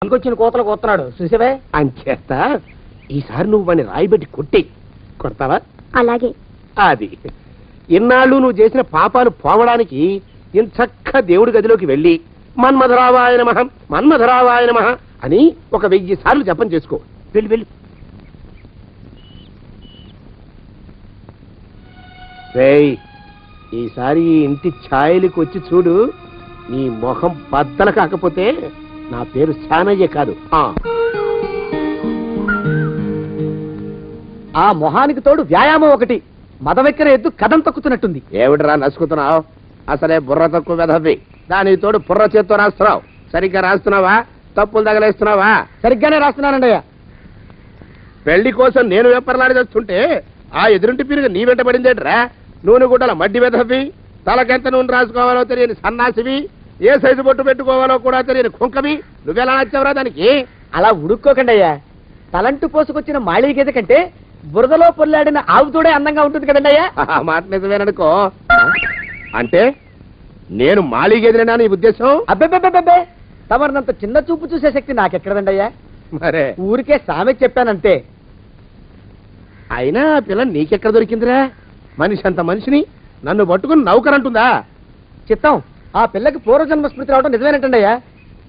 ఇంకొచ్చిన కోతలు కోస్తున్నాడు చూసావే. అంచేత ఈసారి నువ్వు వాడిని రాయిబెట్టి కొట్టి కొడతావా? అలాగే. అది ఇన్నాళ్ళు నువ్వు చేసిన పాపాలు పోవడానికి ఇంచక్క దేవుడి గదిలోకి వెళ్ళి మన్మధరావాయ నమః మన్మధరావాయ నమః అని ఒక 1000 సార్లు జపం చేసుకో. వెళ్ళి వెళ్ళి. రేయ్, ఈసారి ఇంటి ఛాయలకు వచ్చి చూడు. నీ మొహం బద్దలు కాకపోతే నా పేరు శానయ్య కాదు. ఆ మొహానికి తోడు వ్యాయామం ఒకటి. మదవెక్కర ఎద్దు కథం తొక్కుతున్నట్టుంది. ఏమిటిరా నసుకుతున్నావు? అసలే బుర్ర తక్కువ వెధవి. దాని తోడు బుర్ర చేత్తో రాస్తున్నావు. సరిగ్గా రాస్తున్నావా? తప్పులు తగలేస్తున్నావా? సరిగ్గానే రాస్తున్నానండి అయ్యా. పెళ్లి కోసం నేను వెప్పర్లాడి చేస్తుంటే ఆ ఎదురింటి పీరుగా నీ వెంట పడిందేట్రా? నూనె గుడ్డల మడ్డి వెధవి, తలకెంత నూనె రాసుకోవాలో తెలియని సన్నాసివి, ఏ సైజు బొట్టు పెట్టుకోవాలో కూడా తెలియని కుంకవి. నువ్వెలా నచ్చావురా దానికి? అలా ఉడుక్కోకండి అయ్యా. తలంటు పోసుకొచ్చిన మాళీ గేదె కంటే బురదలో పొల్లాడిన ఆవుతోడే అందంగా ఉంటుంది కదండి అయ్యా. ఆ మాట నిజమేననుకో. అంటే నేను మాళీగేదినా నీ ఉద్దేశం? అబ్బెబ్బెబ్బెబ్బే, తమరినంత చిన్న చూపు చూసే శక్తి నాకెక్కడదండి అయ్యా. మరే ఊరికే సామె చెప్పానంతే. అయినా ఆ పిల్ల నీకెక్కడ దొరికిందిరా? మనిషి అంత మనిషిని నన్ను పట్టుకుని నౌకరంటుందా? చిత్తం, ఆ పిల్లకి పూర్వజన్మ స్మృతి రావడం నిజమేనటండి అయ్యా.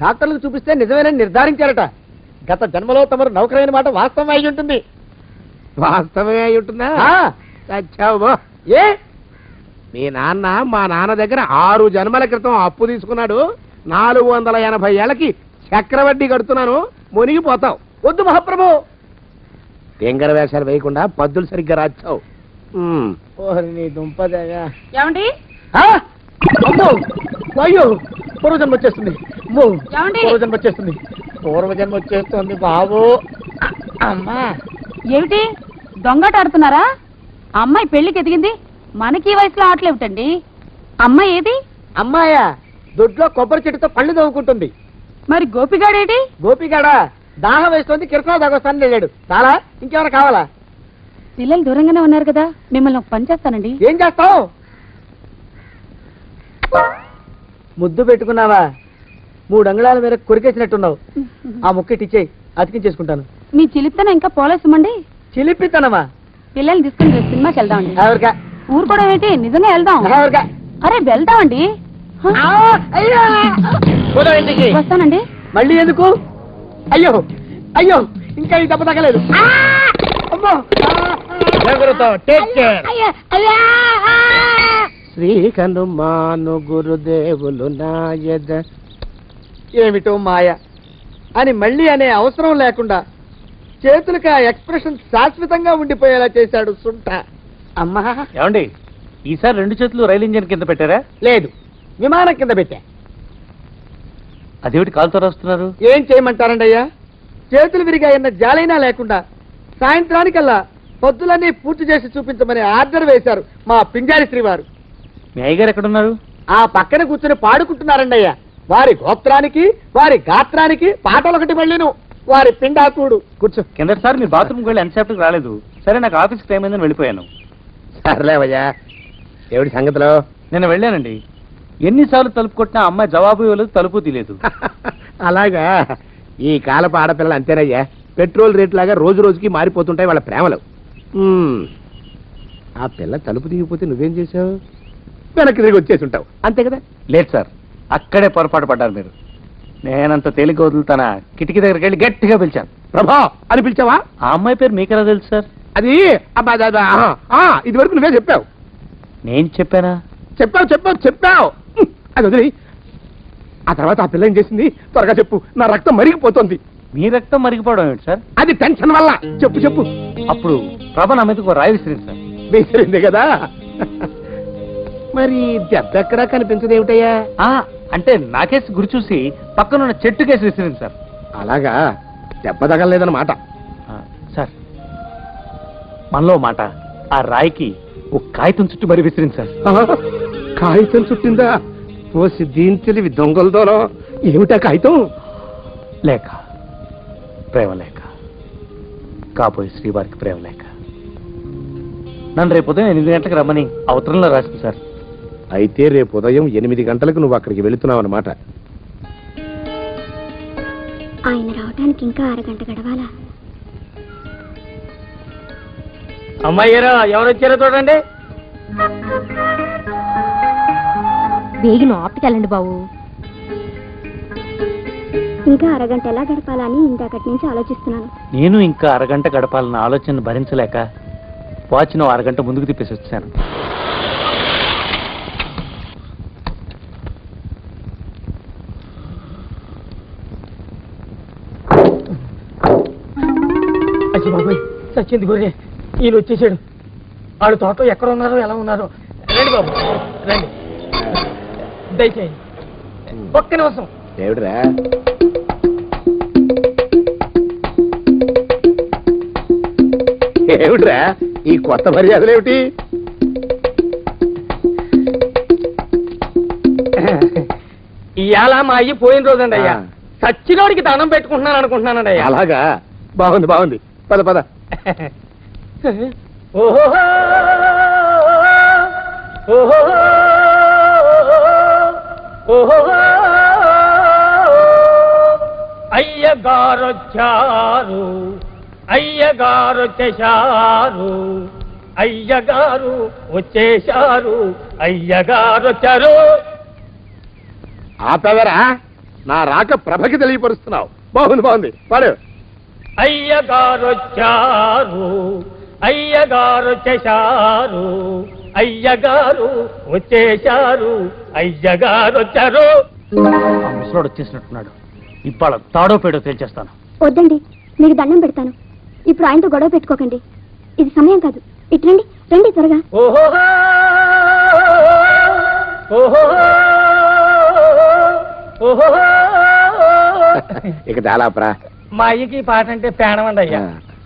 డాక్టర్లకు చూపిస్తే నిజమేనని నిర్ధారించారట. గత జన్మలో తమరు నౌకరైన మాట వాస్తవం అయి ఉంటుంది. వాస్తవమే అయి ఉంటుందా? చచ్చావు. ఏ మీ నాన్న మా నాన్న దగ్గర 6 జన్మల క్రితం అప్పు తీసుకున్నాడు. 480 ఏళ్ళకి చక్రవడ్డీ కడుతున్నాను. మునిగిపోతావు. వద్దు మహాప్రభు. తెంగర వేషాలు వేయకుండా పద్దులు సరిగ్గా రాచావు. నీ దుంపదగా. ఏమండి? అమ్మో, అయ్యో, పూర్వజన్మ వచ్చేస్తుంది. పూర్వజన్మ వచ్చేస్తుంది. పూర్వజన్మ వచ్చేస్తుంది బాబు. అమ్మా, ఏమిటి దొంగట ఆడుతున్నారా? అమ్మాయి పెళ్లికి ఎదిగింది, మనకి ఈ వయసులో ఆటలేమిటండి? అమ్మాయి ఏది? అమ్మాయా? దొడ్లో కొబ్బరి చెట్టుతో పళ్ళు తవ్వుకుంటుంది. మరి గోపిగాడేటి? గోపిగాడా? దాహం వేస్తుంది, కిరసా దాగొస్తానని వెళ్ళాడు. చాలా ఇంకేమైనా కావాలా? పిల్లలు దూరంగానే ఉన్నారు కదా, మిమ్మల్ని ఒక పని చేస్తానండి. ఏం చేస్తావు? ముద్దు పెట్టుకున్నావా? 3 అంగుళాల మీద కొరికేసినట్టున్నావు. ఆ ముక్కెటిచ్చేయి, అతికించేసుకుంటాను. మీ చిలిపితనం ఇంకా పోలేసమండి. చిలిపితనమా? పిల్లల్ని తీసుకుని రేపు సినిమాకి వెళ్దామండి. ఎవరికా? ఊరుకోవడం ఏంటి, నిజంగా వెళ్దాం. ఎవరికా? అరే వెళ్దామండి. వస్తానండి. మళ్ళీ ఎందుకు? అయ్యో అయ్యో, ఇంకా ఈ దెబ్బ తగ్గలేదు. శ్రీ హనుమాను గురుదేవులు నాయద. ఏమిటో మాయ అని మళ్ళీ అనే అవసరం లేకుండా చేతులకి ఆ ఎక్స్ప్రెషన్ శాశ్వతంగా ఉండిపోయేలా చేశాడు సుంఠ. అమ్మా, ఏమండి ఈసారి 2 చేతులు రైలు ఇంజన్ కింద పెట్టారా? లేదు, విమానం కింద పెట్టా. అదేమిటి కాలుతో రాస్తున్నారు? ఏం చేయమంటారండి అయ్యా? చేతులు విరిగాయన్న జాలైనా లేకుండా సాయంత్రానికల్లా పొద్దులన్నీ పూర్తి చేసి చూపించమని ఆర్డర్ వేశారు మా పింజారి శ్రీవారు. మీ అయ్యగారు ఎక్కడున్నారు? ఆ పక్కన కూర్చొని పాడుకుంటున్నారండి అయ్యా. వారి గోత్రానికి వారి గాత్రానికి పాటలొకటి మళ్ళీను వారి పిండాకుడు. కూర్చో. కిందసారి మీరు బాత్రూమ్కి వెళ్ళి ఎంతసేపటికి రాలేదు. సరే, నాకు ఆఫీస్కి టైం అయిందని వెళ్ళిపోయాను. సర్లేవయ్యా, ఏమిటి సంగతిలో? నేను వెళ్ళానండి. ఎన్నిసార్లు తలుపు కొట్టినా అమ్మాయి జవాబు ఇవ్వలేదు, తలుపు తీయలేదు. అలాగా? ఈ కాలపు ఆడపిల్లలు అంతేనయ్యా. పెట్రోల్ రేట్ లాగా రోజు రోజుకి మారిపోతుంటాయి వాళ్ళ ప్రేమలు. ఆ పిల్ల తలుపు దిగిపోతే నువ్వేం చేసావు? వెనక్కి తిరిగి వచ్చేసి ఉంటావు, అంతే కదా? లేదు సార్, అక్కడే పొరపాటు పడ్డారు మీరు. నేనంత తేలిక వదులుతానా? కిటికీ దగ్గరికి వెళ్ళి గట్టిగా పిలిచాను. ప్రభా అని పిలిచావా? ఆ అమ్మాయి పేరు మీకెలా తెలుసు సార్? అది ఇది వరకు నువ్వే చెప్పావు. నేను చెప్పానా? చెప్పావు. అది వదిలి ఆ తర్వాత ఆ పిల్ల ఏం చేసింది? త్వరగా చెప్పు, నా రక్తం మరిగిపోతుంది. మీ రక్తం మరిగిపోవడం ఏమిటి సార్? అది టెన్షన్ వల్ల. చెప్పు. అప్పుడు ప్రభ నా మీదకు రాయి విసిరింది సార్. విసిరింది కదా? మరి దెబ్బ ఎక్కడా కనిపించదేమిటయ్యా? అంటే నాకేసి గురి చూసి పక్కనున్న చెట్టు కేసి విసిరింది సార్. అలాగా? దెబ్బ తగలలేదన్నమాట. సార్, మనలో మాట ఆ రాయికి ఒక కాగితం చుట్టూ మరి విసిరింది సార్. కాగితం చుట్టిందా? ఓసి దీని తెలివి దొంగలదోలో. ఏమిటా కాగితం? లేక, ప్రేమ లేక, కాబోయే శ్రీవారికి ప్రేమ లేక. నన్ను రేపు ఉదయం 8 గంటలకు రమ్మని అవతరంలో రాసింది సార్. అయితే రేపు ఉదయం 8 గంటలకు నువ్వు అక్కడికి వెళుతున్నావు అన్నమాట. ఆయన రావటానికి ఇంకా అరగంట గడవాలా? అమ్మాయి గారు ఎవరు వచ్చారో చూడండి. వేగిన ఆప్టికెళ్ళండి బాబు. ఇంకా అరగంట ఎలా గడపాలని ఇందాకటి నుంచి ఆలోచిస్తున్నాను. నేను ఇంకా అరగంట గడపాలన్న ఆలోచన భరించలేక వాచ్ను అరగంట ముందుకు తిప్పేసి వచ్చాను. అచ్చి బాబాయ్, సచ్చింది గొర్రె. ఈయన వచ్చేసాడు. ఆడు తోటలో ఎక్కడ ఉన్నారో ఎలా ఉన్నారో. రండి బాబు, రండి, దయచేయండి. ఒక్క నిమిషం. ఏమిట్రా? ఏమిట్రా ఈ కొత్త మర్యాదలేమిటి? ఇవాళ మా అయ్యి పోయిన రోజండి అయ్యా. సచ్చినోడికి దండం పెట్టుకుంటున్నాను అనుకుంటున్నానండి అయ్యా. అలాగా? బాగుంది బాగుంది, పద పద. ఓహో ఓహో ఓహో అయ్యగారొచ్చారు, అయ్యగారు వచ్చేశారు, అయ్యగారు వచ్చేశారు, అయ్యగారు వచ్చారు. ఆపేవరా? నా రాక ప్రభకి తెలియపరుస్తున్నావు. బాగుంది బాగుంది, పాడు. అయ్యగారు వచ్చారు, అయ్యగారు వచ్చేశారు, అయ్యగారు వచ్చేశారు, అయ్యగారు వచ్చారు. ఆ ముసలోడు వచ్చేసినట్టున్నాడు. ఇవాళ తాడో పేడో తేల్చేస్తాను. వద్దండి, మీకు దండం పెడతాను. ఇప్పుడు ఆయనతో గొడవ పెట్టుకోకండి. ఇది సమయం కాదు. ఇటు రండి, రండి త్వరగా. ఓహో ఓహో ఓహో. ఇక చాలాప్రా. మా అయ్యకి పాట అంటే పేణమండి అయ్యా.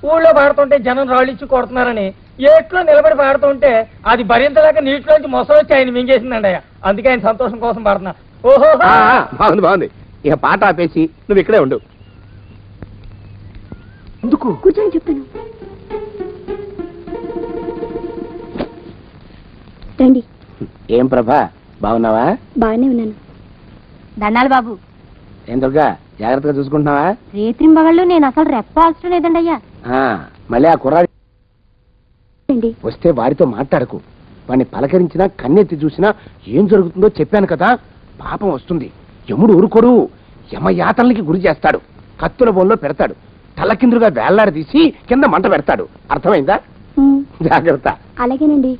ఊళ్ళో పాడుతుంటే జనం రాళ్ళిచ్చి కొడుతున్నారని ఏట్లో నిలబడి పాడుతుంటే అది భరించలేక నీటిలోంచి మొసలొచ్చి ఆయన మింగేసిందండి అయ్యా. అందుకే ఆయన సంతోషం కోసం పాడుతున్నా. ఓహో బాగుంది బాగుంది. ఇక పాట ఆపేసి నువ్వు ఇక్కడే ఉండు. ఎందుకు? కూర్చొని చెప్తాను. రండి. ఏం ప్రభా, బాగున్నావా? బాగానే ఉన్నాను. దండాలు బాబు. ఏం దుర్గా, జాగ్రత్తగా చూసుకుంటున్నావా? రేత్రింబగళ్ళు నేను అసలు రెప్పాల్సిన లేదండి అయ్యా. మళ్ళీ ఆ కుర్రాడి వస్తే వాడితో మాట్లాడకు. వాడిని పలకరించినా కన్నెత్తి చూసినా ఏం జరుగుతుందో చెప్పాను కదా. పాపం వస్తుంది. యముడు ఊరుకోడు. యమయాతనలకి గురి చేస్తాడు. కత్తుల బొంలో పెడతాడు. తలకిందులుగా వేళ్లాడదీసి కింద మంట పెడతాడు. అర్థమైందా? జాగ్రత్త. అలాగేనండి.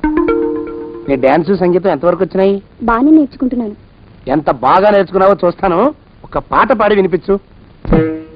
నీ డాన్స్ సంగీతం ఎంతవరకు వచ్చినాయి? బాగానే నేర్చుకుంటున్నాను. ఎంత బాగా నేర్చుకున్నావో చూస్తాను. ఒక పాట పాడి వినిపించు.